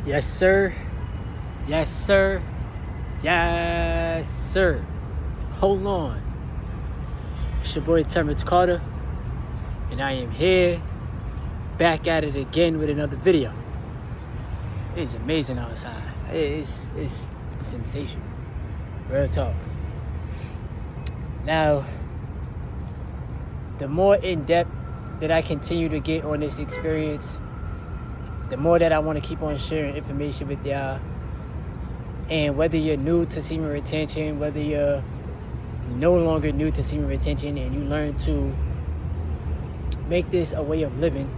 Yes, sir. Yes, sir. Yes, sir. Hold on. It's your boy Terrence Carter, and I am here, back at it again with another video. It is amazing outside. It's sensational. Real talk. Now, the more in depth that I continue to get on this experience, the more that I want to keep on sharing information with y'all. And whether you're new to semen retention, whether you're no longer new to semen retention and you learn to make this a way of living,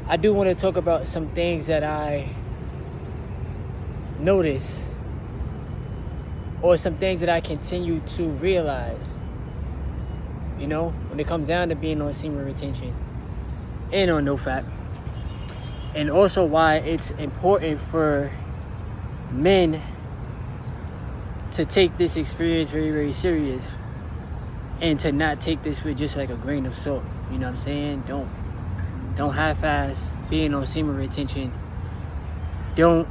I do want to talk about some things that I notice, or some things that I continue to realize, when it comes down to being on semen retention and on no FAP. And also why it's important for men to take this experience very, very serious and to not take this with just like a grain of salt. You know what I'm saying? Don't half-ass being on semen retention. Don't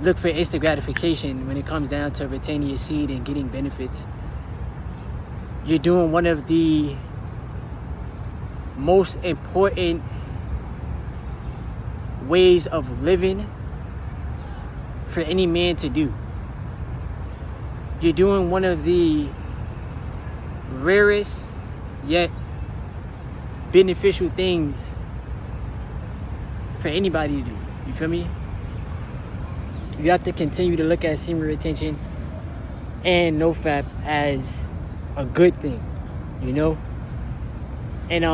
look for instant gratification when it comes down to retaining your seed and getting benefits. You're doing one of the most important ways of living for any man to do. You're doing one of the rarest yet beneficial things for anybody to do. You feel me? You have to continue to look at semen retention and no FAP as a good thing, And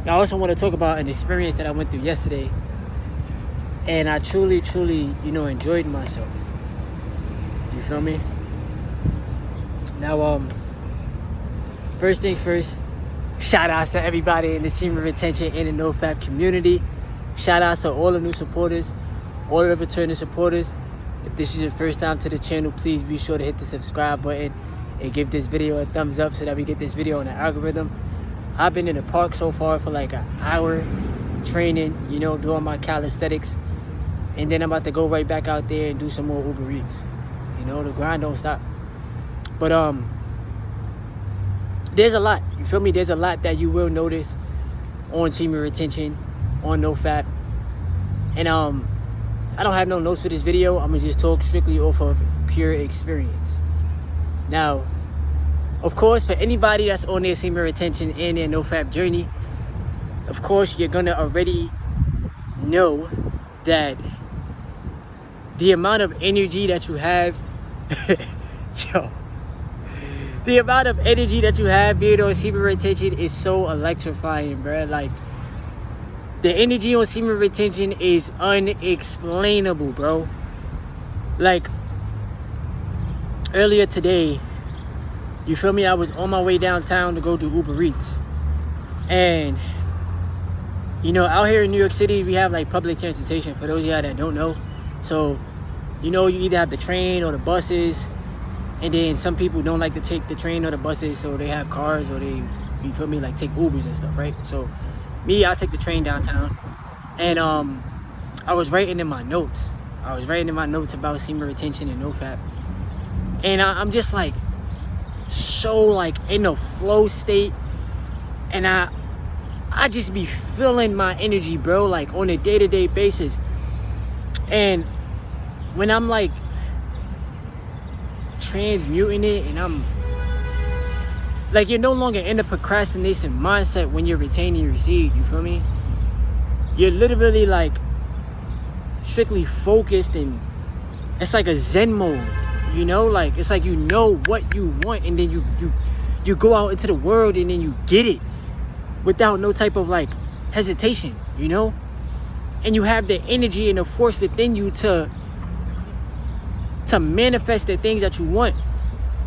I also want to talk about an experience that I went through yesterday, and I truly, enjoyed myself. You feel me? Now, first thing first, shout out to everybody in the semen retention and the no FAP community. Shout out to all the new supporters, all the returning supporters. If this is your first time to the channel, please be sure to hit the subscribe button and give this video a thumbs up so that we get this video on the algorithm. I've been in the park so far for like an hour training, doing my calisthenics. And then I'm about to go right back out there and do some more Uber Eats. The grind don't stop. But there's a lot. You feel me? There's a lot that you will notice on semen retention, on no FAP. And I don't have no notes for this video. I'm gonna just talk strictly off of pure experience. Now, of course, for anybody that's on their semen retention and their no FAP journey, of course, you're gonna already know that the amount of energy that you have, the amount of energy that you have being on semen retention is so electrifying, bro. Like, the energy on semen retention is unexplainable, bro. Like, earlier today, you feel me? I was on my way downtown to go do Uber Eats. And, out here in New York City, we have like public transportation, for those of y'all that don't know. So, you either have the train or the buses. And then some people don't like to take the train or the buses, so they have cars or they, like take Ubers and stuff, right? So, me, I take the train downtown. And I was writing in my notes. About semen retention and no FAP. And I'm just like, so like in a flow state, and I just be feeling my energy, bro, like on a day-to-day basis. And when I'm like transmuting it, and I'm like, you're no longer in the procrastination mindset when you're retaining your seed. You feel me? You're literally like strictly focused, and it's like a Zen mode. Like, it's like what you want, and then you go out into the world and then you get it without no type of like hesitation, and you have the energy and the force within you to manifest the things that you want.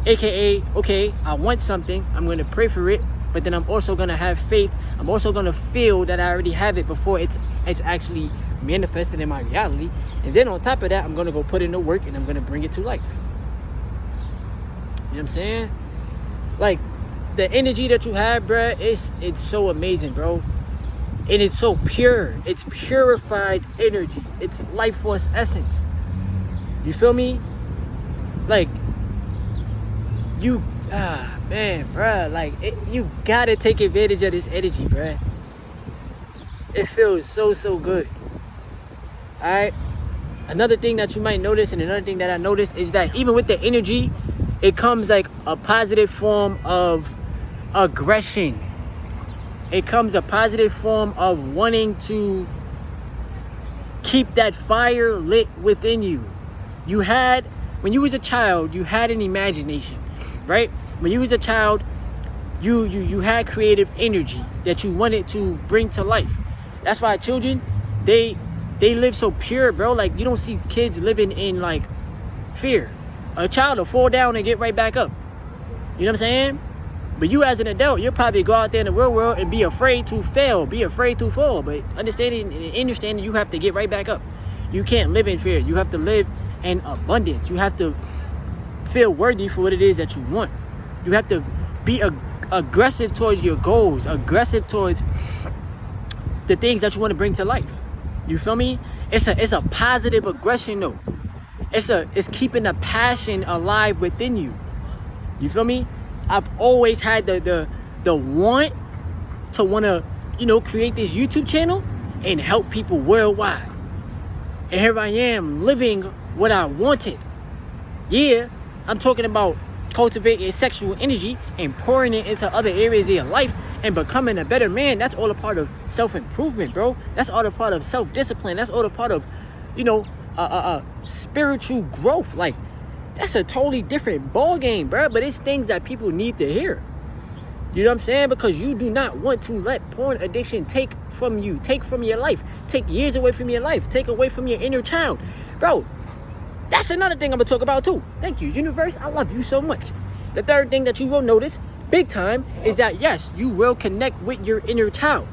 AKA, okay, I want something, I'm going to pray for it, but then I'm also going to have faith. I'm also going to feel that I already have it before it's actually manifested in my reality. And then on top of that, I'm going to go put in the work and I'm going to bring it to life. You know what I'm saying? Like, the energy that you have, bruh, it's so amazing, bro. And it's so pure. It's purified energy. It's life force essence. You feel me? Like, man, bruh. Like, you gotta take advantage of this energy, bruh. It feels so good. Alright? Another thing that you might notice, and another thing that I noticed, is that even with the energy, it comes like a positive form of aggression. It comes a positive form of wanting to keep that fire lit within you. When you was a child, you had an imagination, right? When you was a child, you had creative energy that you wanted to bring to life. That's why children, they live so pure, bro. Like, you don't see kids living in like fear. A child will fall down and get right back up. You know what I'm saying? But you as an adult, you'll probably go out there in the real world and be afraid to fail, be afraid to fall. But understanding you have to get right back up. You can't live in fear. You have to live in abundance. You have to feel worthy for what it is that you want. You have to be aggressive towards your goals, aggressive towards the things that you want to bring to life. You feel me? It's a positive aggression though. It's keeping the passion alive within you. You feel me? I've always had the want to create this YouTube channel and help people worldwide. And here I am living what I wanted. Yeah, I'm talking about cultivating sexual energy and pouring it into other areas of your life and becoming a better man. That's all a part of self-improvement, bro. That's all a part of self-discipline. That's all a part of, spiritual growth. Like, that's a totally different ball game, bro. But it's things that people need to hear. You know what I'm saying? Because you do not want to let porn addiction take from you, take from your life, take years away from your life, take away from your inner child. Bro, that's another thing I'm going to talk about too. Thank you, universe. I love you so much. The third thing that you will notice, big time, is that yes, you will connect with your inner child.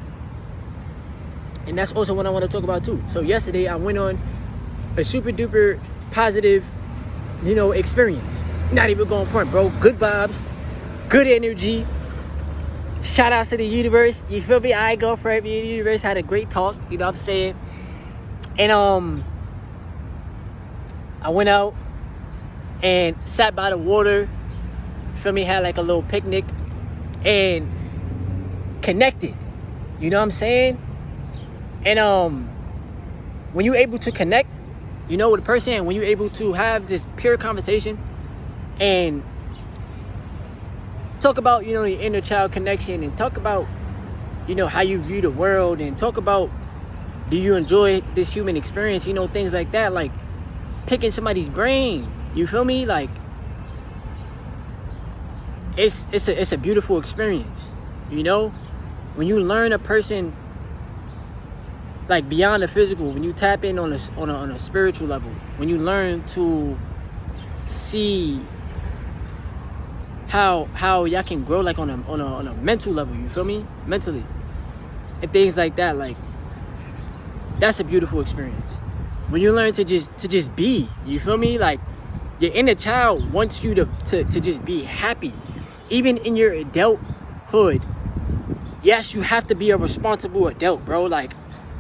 And that's also what I want to talk about too. So yesterday I went on a super duper positive experience. Not even going front, bro. Good vibes, good energy. Shout out to the universe. You feel me? I go for it. Me and the universe had a great talk. You know what I'm saying? And I went out and sat by the water. Feel me? Had like a little picnic and connected. You know what I'm saying? And when you're able to connect, with a person, when you're able to have this pure conversation and talk about, your inner child connection, and talk about, how you view the world, and talk about, do you enjoy this human experience, things like that, like picking somebody's brain, you feel me? Like, it's a beautiful experience, when you learn a person, like, beyond the physical, when you tap in on a spiritual level, when you learn to see how y'all can grow, like on a mental level, you feel me? Mentally, and things like that, like, that's a beautiful experience. When you learn to just be, you feel me? Like, your inner child wants you to just be happy, even in your adulthood. Yes, you have to be a responsible adult, bro. Like,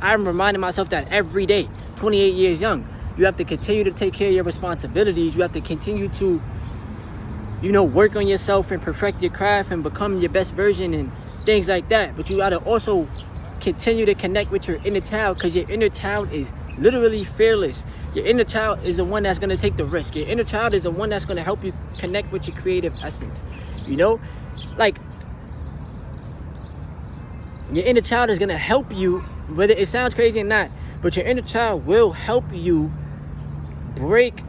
I'm reminding myself that every day, 28 years young, you have to continue to take care of your responsibilities. You have to continue to, work on yourself and perfect your craft and become your best version and things like that. But you got to also continue to connect with your inner child, because your inner child is literally fearless. Your inner child is the one that's going to take the risk. Your inner child is the one that's going to help you connect with your creative essence. Like, your inner child is going to help you, whether it sounds crazy or not, but your inner child will help you break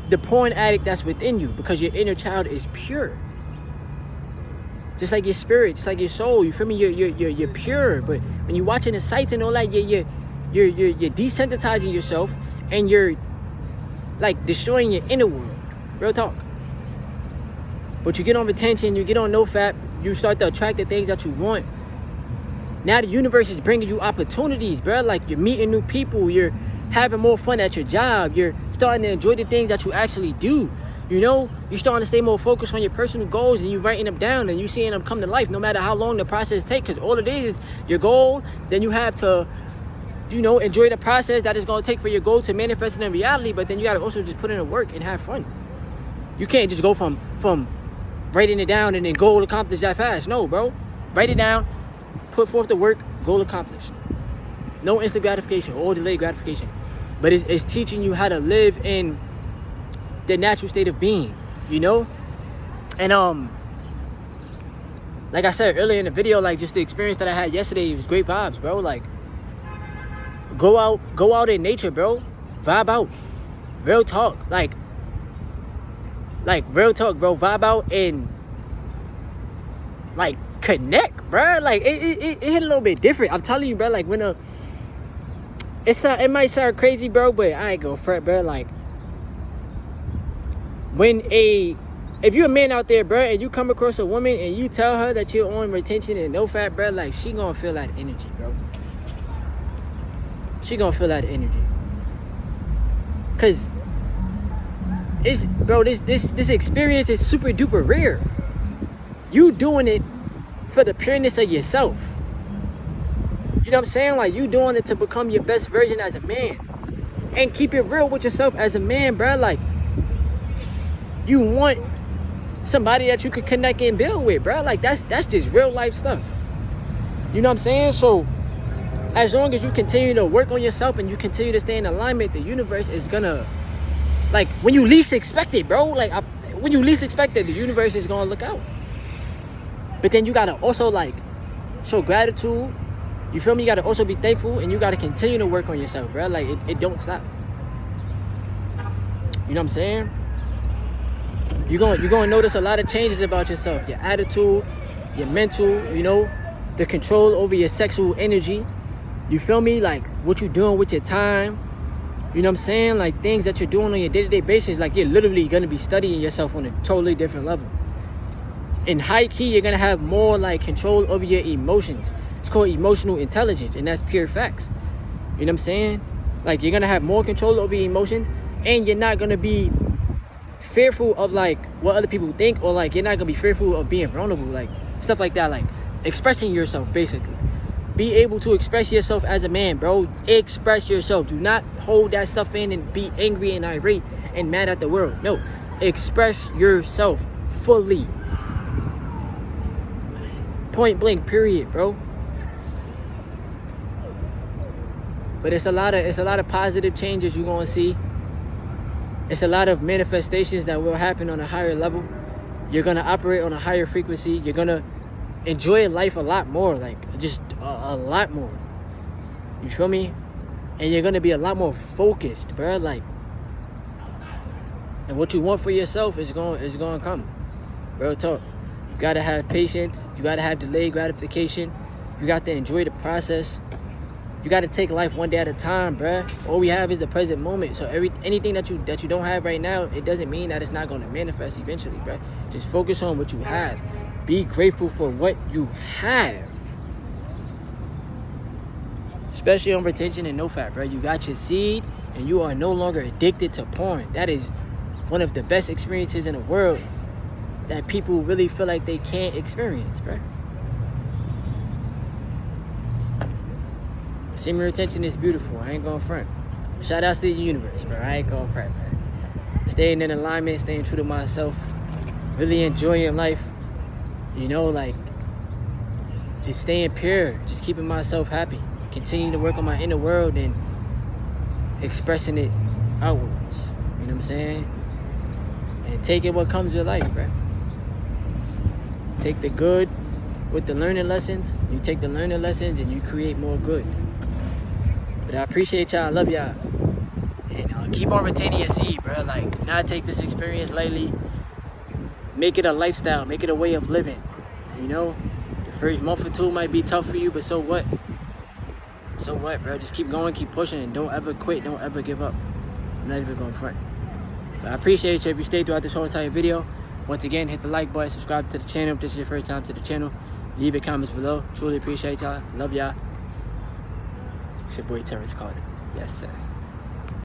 the porn addict that's within you, because your inner child is pure. Just like your spirit, just like your soul, you feel me? You're pure. But when you're watching the sights and all that, you're desensitizing yourself, and you're like destroying your inner world. Real talk. But you get on retention, you get on no FAP, you start to attract the things that you want. Now the universe is bringing you opportunities, bro. Like, you're meeting new people, you're having more fun at your job, you're starting to enjoy the things that you actually do. You know, you're starting to stay more focused on your personal goals, and you writing them down, and you seeing them come to life, no matter how long the process takes. Because all it is your goal. Then you have to, you know, enjoy the process that it's going to take for your goal to manifest in reality. But then you got to also just put in the work and have fun. You can't just go from writing it down and then goal accomplished that fast. No, bro. Write it down, put forth the work, goal accomplished. No instant gratification or delayed gratification. But it's teaching you how to live in the natural state of being, you know? And like I said earlier in the video, like just the experience that I had yesterday, it was great vibes, bro. Like go out in nature, bro. Vibe out. Real talk. Like real talk, bro. Vibe out and like connect, bro. Like it hit a little bit different. I'm telling you, bro. Like when it might sound crazy, bro, but I ain't gonna fret, bro. Like if you're a man out there, bro, and you come across a woman and you tell her that you're on retention and no fat, bro, like she gonna feel that energy, bro. She gonna feel that energy. Cause this experience is super duper rare. You doing it for the pureness of yourself. You know what I'm saying? Like you doing it to become your best version as a man. And keep it real with yourself as a man, bro. Like you want somebody that you could connect and build with, bro. Like that's just real life stuff. You know what I'm saying? So as long as you continue to work on yourself and you continue to stay in alignment, the universe is gonna, like when you least expect it, bro. Like when you least expect it, the universe is gonna look out. But then you gotta also like show gratitude. You feel me? You gotta also be thankful, and you gotta continue to work on yourself, bro. Like it don't stop. You know what I'm saying? You're gonna notice a lot of changes about yourself. Your attitude, your mental, you know, the control over your sexual energy. You feel me? Like what you're doing with your time. You know what I'm saying? Like things that you're doing on your day-to-day basis. Like you're literally gonna be studying yourself on a totally different level. In high key, you're gonna have more like control over your emotions. It's called emotional intelligence, and that's pure facts. You know what I'm saying? Like you're gonna have more control over your emotions, and you're not gonna be fearful of like what other people think, or like you're not gonna be fearful of being vulnerable, like stuff like that. Like expressing yourself, basically. Be able to express yourself as a man, bro. Express yourself. Do not hold that stuff in and be angry and irate and mad at the world. No, express yourself fully. Point blank, period, bro. But it's a lot of positive changes you're gonna see. It's a lot of manifestations that will happen on a higher level. You're gonna operate on a higher frequency. You're gonna enjoy life a lot more, like just a lot more. You feel me? And you're gonna be a lot more focused, bro. Like, and what you want for yourself is gonna come. Real talk. You gotta have patience. You gotta have delayed gratification. You got to enjoy the process. You got to take life one day at a time, bruh. All we have is the present moment. So anything that you don't have right now, it doesn't mean that it's not going to manifest eventually, bruh. Just focus on what you have. Be grateful for what you have. Especially on retention and no fat, bruh. You got your seed, and you are no longer addicted to porn. That is one of the best experiences in the world that people really feel like they can't experience, bruh. Semen retention is beautiful. I ain't gonna front. Shout outs to the universe, bro. I ain't gonna front, man. Staying in alignment, staying true to myself, really enjoying life. You know, like just staying pure, just keeping myself happy, continuing to work on my inner world and expressing it outwards. You know what I'm saying? And taking what comes with life, bro. Take the good with the learning lessons. You take the learning lessons and you create more good. But I appreciate y'all. I love y'all. And keep on retaining your seed, bro. Like, do not take this experience lightly. Make it a lifestyle. Make it a way of living. You know? The first month or two might be tough for you, but so what? So what, bro? Just keep going, keep pushing, and don't ever quit. Don't ever give up. I'm not even going front. But I appreciate you if you stayed throughout this whole entire video. Once again, hit the like button, subscribe to the channel if this is your first time to the channel. Leave your comments below. Truly appreciate y'all. Love y'all. It's your boy Terrence Carter. Yes, sir.